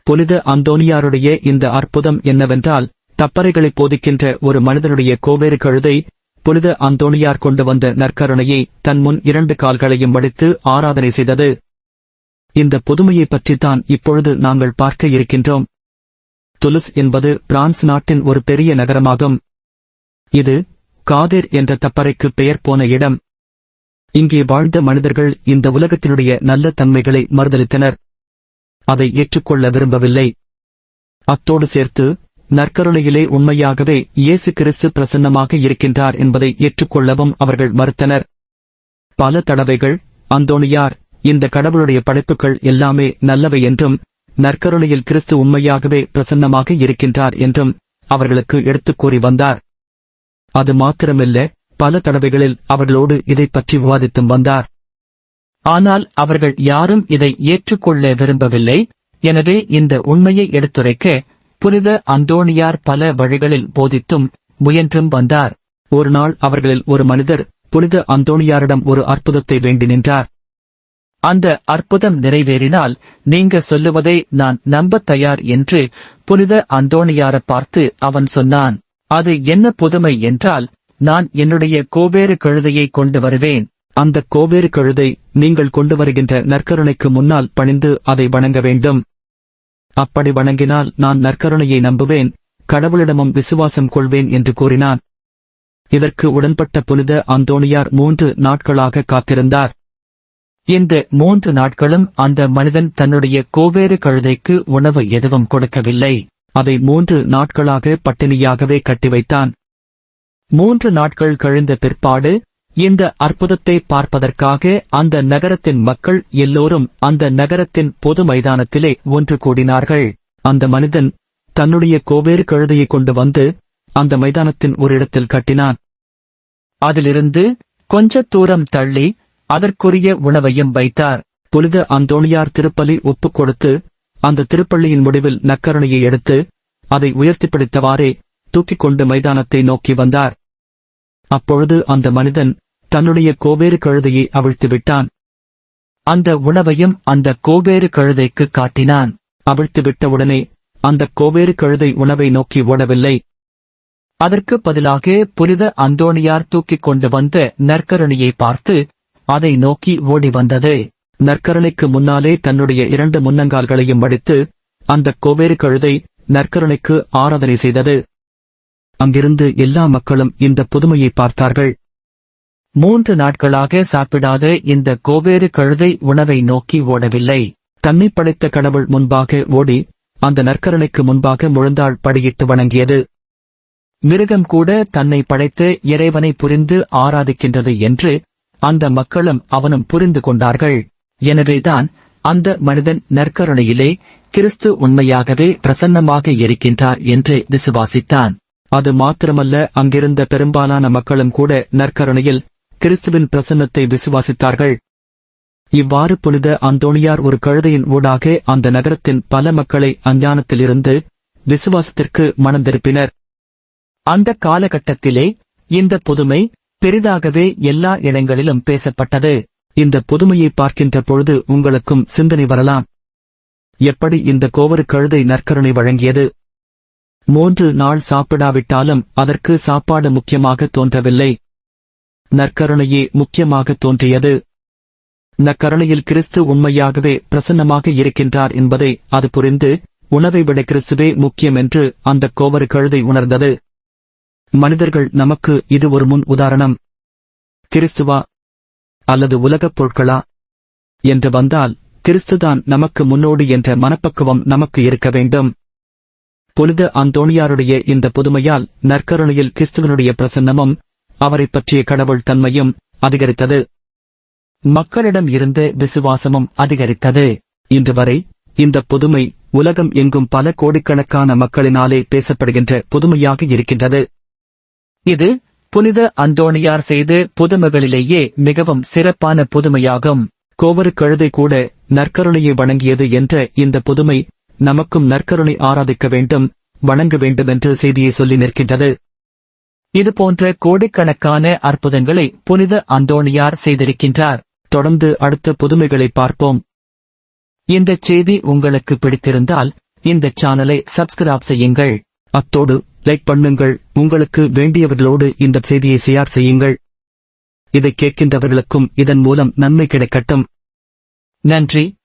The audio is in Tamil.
புனித அந்தோனியாருடைய இந்த அற்புதம் என்னவென்றால், தப்பறைகளை போதிக்கின்ற ஒரு மனிதனுடைய கோவேறு கழுதை புனித அந்தோனியார் கொண்டு வந்த நற்கருணையை தன் முன் 2 கால்களையும் மடித்து ஆராதனை செய்தது. இந்த புதுமையைப் பற்றித்தான் இப்பொழுது நாங்கள் பார்க்க இருக்கின்றோம். துலுஸ் என்பது பிரான்ஸ் நாட்டின் ஒரு பெரிய நகரமாகும். இது காதேர் என்ற தப்பறைக்கு பெயர் போன இடம். இங்கே வாழ்ந்த மனிதர்கள் இந்த உலகத்தினுடைய நல்ல தன்மைகளை மறுதலித்தனர். அதை ஏற்றுக்கொள்ள விரும்பவில்லை. அத்தோடு சேர்த்து நற்கருணையிலே உண்மையாகவே இயேசு கிறிஸ்து பிரசன்னமாக இருக்கின்றார் என்பதை ஏற்றுக்கொள்ளவும் அவர்கள் மறுத்தனர். பல தடவைகள் அந்தோனியார் இந்த கடவுளுடைய படைப்புகள் எல்லாமே நல்லவை என்றும், நற்கருணையில் கிறிஸ்து உண்மையாகவே பிரசன்னமாக இருக்கின்றார் என்றும் அவர்களுக்கு எடுத்துக் கூறி வந்தார். அது மாத்திரமல்ல, பல தடவைகளில் அவர்களோடு இதைப் பற்றி விவாதித்தும் வந்தார். ஆனால் அவர்கள் யாரும் இதை ஏற்றுக்கொள்ள விரும்பவில்லை. எனவே இந்த உண்மையை எடுத்துரைக்க புனித அந்தோனியார் பல வழிகளில் போதித்தும் முயன்றும் வந்தார். ஒரு நாள் அவர்களில் ஒரு மனிதர் புனித அந்தோனியாரிடம் ஒரு அற்புதத்தை வேண்டி நின்றார். அந்த அற்புதம் நிறைவேறினால் நீங்க சொல்லுவதை நான் நம்பத் தயார் என்று புனித அந்தோனியாரை பார்த்து அவன் சொன்னான். அது என்ன புதுமை என்றால், நான் என்னுடைய கோவேறு கழுதையை கொண்டு வருவேன். அந்த கோவேறு கழுதை நீங்கள் கொண்டு வருகின்ற நற்கருணைக்கு முன்னால் பணிந்து அதை வணங்க வேண்டும். அப்படி வணங்கினால் நான் நற்கருணையை நம்புவேன், கடவுளிடமும் விசுவாசம் கொள்வேன் என்று கூறினான். இதற்கு உடன்பட்ட புனித அந்தோனியார் 3 நாட்களாக காத்திருந்தார். இந்த 3 நாட்களும் அந்த மனிதன் தன்னுடைய கோவேறு கழுதைக்கு உணவு எதுவும் கொடுக்கவில்லை. அதை 3 நாட்களாக பட்டினியாகவே கட்டி வைத்தான். 3 நாட்கள் கழிந்த பிற்பாடு இந்த அற்புதத்தை பார்ப்பதற்காக அந்த நகரத்தின் மக்கள் எல்லோரும் அந்த நகரத்தின் பொது மைதானத்திலே ஒன்று கூடினார்கள். அந்த மனிதன் தன்னுடைய கோவேறு கழுதையை கொண்டு வந்து அந்த மைதானத்தின் ஒரு இடத்தில் கட்டினான். அதிலிருந்து கொஞ்ச தூரம் தள்ளி அதற்குரிய உணவையும் வைத்தார். புனித அந்தோனியார் திருப்பலி ஒப்புக் கொடுத்து அந்த திருப்பள்ளியின் முடிவில் நற்கருணையை எடுத்து அதை உயர்த்தி பிடித்தவாறே தூக்கிக் கொண்டு மைதானத்தை நோக்கி வந்தார். அப்பொழுது அந்த மனிதன் தன்னுடைய கோவேறு கழுதையை அவிழ்த்து விட்டான். அந்த உணவையும் அந்த கோவேறு கழுதைக்கு காட்டினான். அவிழ்த்து விட்டவுடனே அந்த கோவேறு கழுதை உணவை நோக்கி ஓடவில்லை. அதற்கு பதிலாக புனித அந்தோனியார் தூக்கிக் கொண்டு வந்த நற்கருணையை பார்த்து அதை நோக்கி ஓடி வந்தது. நற்கருணைக்கு முன்னாலே தன்னுடைய 2 முன்னங்கால்களையும் மடித்து அந்த கோவேறு கழுதை நற்கருணைக்கு ஆராதனை செய்தது. அங்கிருந்து எல்லா மக்களும் இந்த புதுமையை பார்த்தார்கள். 3 நாட்களாக சாப்பிடாத இந்த கோவேறு கழுதை உணவை நோக்கி ஓடவில்லை. தன்னை படைத்த கடவுள் முன்பாக ஓடி அந்த நற்கருணைக்கு முன்பாக முழந்தாள் படியிட்டு வணங்கியது. மிருகம் கூட தன்னை படைத்த இறைவனை புரிந்து ஆராதிக்கின்றது என்று அந்த மக்களும் அவனும் புரிந்து கொண்டார்கள். எனவேதான் அந்த மனிதன் நற்கருணையிலே கிறிஸ்து உண்மையாகவே பிரசன்னமாக இருக்கின்றார் என்று விசுவாசித்தான். அது மாத்திரமல்ல, அங்கிருந்த பெரும்பாலான மக்களும் கூட நற்கருணையில் கிறிஸ்துவின் பிரசன்னத்தை விசுவாசித்தார்கள். இவ்வாறு புனித அந்தோனியார் ஒரு கழுதையின் ஊடாக அந்த நகரத்தின் பல மக்களை அஞ்ஞானத்திலிருந்து விசுவாசத்திற்கு மனந்திருப்பினர். அந்த காலகட்டத்திலே இந்த புதுமை பெரிதாகவே எல்லா இடங்களிலும் பேசப்பட்டது. இந்த புதுமையை பார்க்கின்ற பொழுது உங்களுக்கும் சிந்தனை வரலாம். எப்படி இந்த கோவேறு கழுதை நற்கருணை வழங்கியது? 3 நாள் சாப்பிடாவிட்டாலும் அதற்கு சாப்பாடு முக்கியமாக தோன்றவில்லை. நற்கருணையே முக்கியமாக தோன்றியது. நற்கருணையில் கிறிஸ்து உண்மையாகவே பிரசன்னமாக இருக்கின்றார் என்பதை அது புரிந்து, உணவை விட கிறிஸ்துவே முக்கியம் என்று அந்த கோவேறு கழுதை உணர்ந்தது. மனிதர்கள் நமக்கு இது ஒரு முன் உதாரணம். கிறிஸ்துவா அல்லது உலகப் பொருட்களா என்று வந்தால் கிறிஸ்துதான் நமக்கு முன்னோடி என்ற மனப்பக்குவம் நமக்கு இருக்க வேண்டும். புனித அந்தோனியாருடைய இந்த புதுமையால் நற்கருணையில் கிறிஸ்துவனுடைய பிரசன்னமும் அவரைப் பற்றிய கடவுள் தன்மையும் அதிகரித்தது. மக்களிடம் இருந்த விசுவாசமும் அதிகரித்தது. இன்று வரை இந்த புதுமை உலகம் எங்கும் பல கோடிக்கணக்கான மக்களினாலே பேசப்படுகின்ற புதுமையாக இருக்கின்றது. இது புனித அந்தோனியார் செய்த புதுமைகளிலேயே மிகவும் சிறப்பான புதுமையாகும். கோவேறு கழுதை கூட நற்கருணையை வணங்கியது என்ற இந்த புதுமை நமக்கும் நற்கருணை ஆராதிக்க வேண்டும், வணங்க வேண்டும் என்ற செய்தியை சொல்லி நிற்கின்றது. இதுபோன்ற கோடிக்கணக்கான அற்புதங்களை புனித அந்தோனியார் செய்திருக்கின்றார். தொடர்ந்து அடுத்த புதுமைகளை பார்ப்போம். இந்த செய்தி உங்களுக்கு பிடித்திருந்தால் இந்த சேனலை சப்ஸ்கிரைப் செய்யுங்கள். அத்தோடு லைக் பண்ணுங்கள். உங்களுக்கு வேண்டியவர்களோடு இந்த செய்தியை ஷேர் செய்யுங்கள். இதை கேட்கின்றவர்களுக்கும் இதன் மூலம் நன்மை கிடைக்கட்டும். நன்றி.